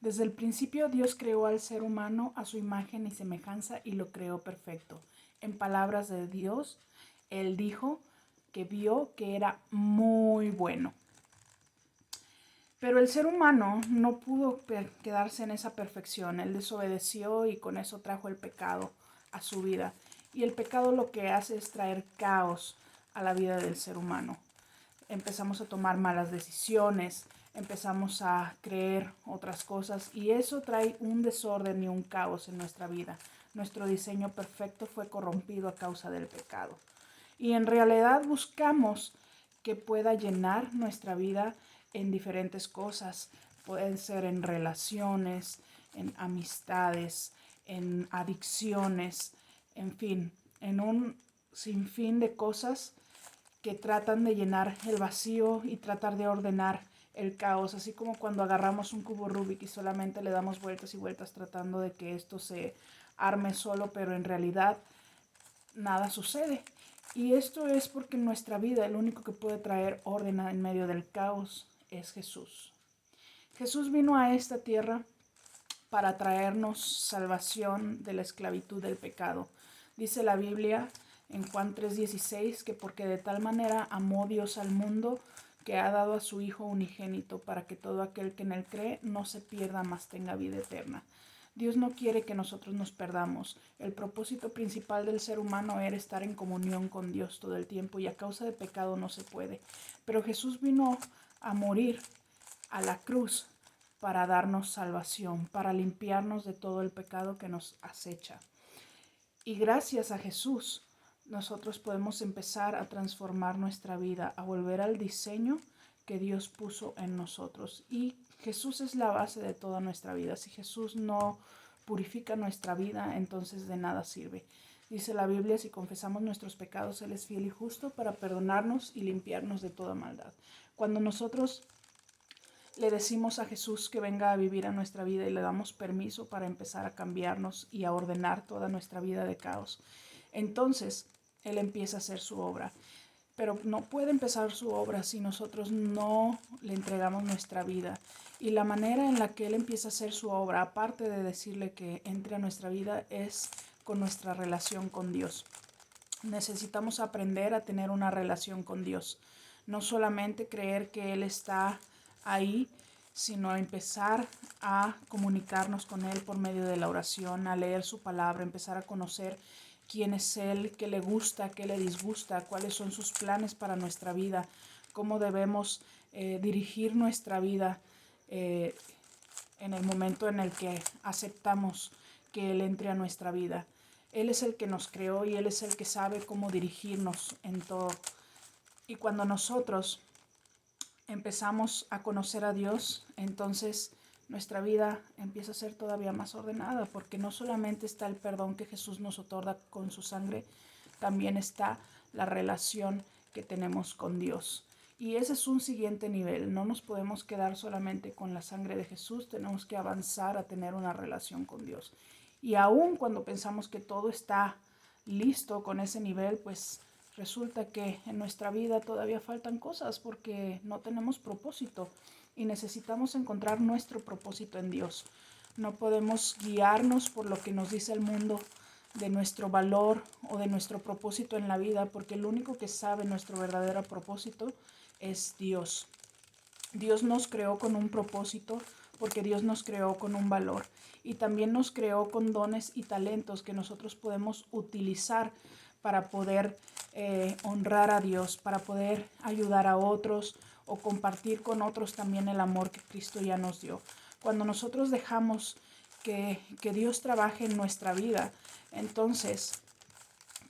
Desde el principio Dios creó al ser humano a su imagen y semejanza y lo creó perfecto. En palabras de Dios, Él dijo que vio que era muy bueno. Pero el ser humano no pudo quedarse en esa perfección. Él desobedeció y con eso trajo el pecado a su vida. Y el pecado lo que hace es traer caos a la vida del ser humano. Empezamos a tomar malas decisiones, empezamos a creer otras cosas y eso trae un desorden y un caos en nuestra vida. Nuestro diseño perfecto fue corrompido a causa del pecado. Y en realidad buscamos que pueda llenar nuestra vida en diferentes cosas. Pueden ser en relaciones, en amistades, en adicciones, en fin, en un sinfín de cosas que tratan de llenar el vacío y tratar de ordenar el caos, así como cuando agarramos un cubo Rubik y solamente le damos vueltas y vueltas tratando de que esto se arme solo, pero en realidad nada sucede. Y esto es porque en nuestra vida el único que puede traer orden en medio del caos es Jesús. Jesús vino a esta tierra para traernos salvación de la esclavitud del pecado. Dice la Biblia en Juan 3:16 que porque de tal manera amó Dios al mundo que ha dado a su Hijo unigénito para que todo aquel que en él cree no se pierda, mas tenga vida eterna. Dios no quiere que nosotros nos perdamos. El propósito principal del ser humano era estar en comunión con Dios todo el tiempo y a causa de pecado no se puede. Pero Jesús vino a morir a la cruz para darnos salvación, para limpiarnos de todo el pecado que nos acecha. Y gracias a Jesús, nosotros podemos empezar a transformar nuestra vida, a volver al diseño que Dios puso en nosotros. Y Jesús es la base de toda nuestra vida. Si Jesús no purifica nuestra vida, entonces de nada sirve. Dice la Biblia, si confesamos nuestros pecados, Él es fiel y justo para perdonarnos y limpiarnos de toda maldad. Cuando nosotros le decimos a Jesús que venga a vivir a nuestra vida y le damos permiso para empezar a cambiarnos y a ordenar toda nuestra vida de caos, entonces Él empieza a hacer su obra. Pero no puede empezar su obra si nosotros no le entregamos nuestra vida. Y la manera en la que Él empieza a hacer su obra, aparte de decirle que entre a nuestra vida, es con nuestra relación con Dios. Necesitamos aprender a tener una relación con Dios. No solamente creer que Él está ahí, sino empezar a comunicarnos con Él por medio de la oración, a leer su palabra, empezar a conocer quién es Él, qué le gusta, qué le disgusta, cuáles son sus planes para nuestra vida, cómo debemos dirigir nuestra vida en el momento en el que aceptamos que Él entre a nuestra vida. Él es el que nos creó y Él es el que sabe cómo dirigirnos en todo. Y cuando nosotros empezamos a conocer a Dios, entonces nuestra vida empieza a ser todavía más ordenada, porque no solamente está el perdón que Jesús nos otorga con su sangre, también está la relación que tenemos con Dios. Y ese es un siguiente nivel. No nos podemos quedar solamente con la sangre de Jesús, tenemos que avanzar a tener una relación con Dios. Y aun cuando pensamos que todo está listo con ese nivel, pues resulta que en nuestra vida todavía faltan cosas porque no tenemos propósito y necesitamos encontrar nuestro propósito en Dios. No podemos guiarnos por lo que nos dice el mundo de nuestro valor o de nuestro propósito en la vida, porque el único que sabe nuestro verdadero propósito es Dios. Dios nos creó con un propósito porque Dios nos creó con un valor y también nos creó con dones y talentos que nosotros podemos utilizar para poder honrar a Dios, para poder ayudar a otros o compartir con otros también el amor que Cristo ya nos dio. Cuando nosotros dejamos que Dios trabaje en nuestra vida, entonces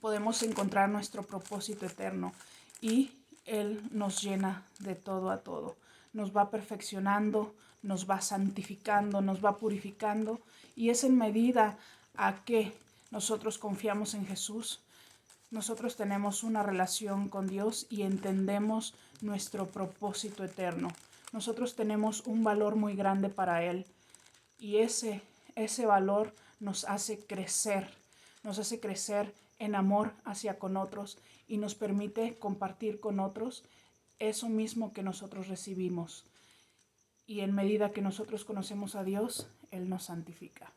podemos encontrar nuestro propósito eterno y Él nos llena de todo a todo. Nos va perfeccionando, nos va santificando, nos va purificando y es en medida a que nosotros confiamos en Jesús, nosotros tenemos una relación con Dios y entendemos nuestro propósito eterno. Nosotros tenemos un valor muy grande para Él y ese valor nos hace crecer en amor hacia con otros y nos permite compartir con otros eso mismo que nosotros recibimos. y en medida que nosotros conocemos a Dios, Él nos santifica.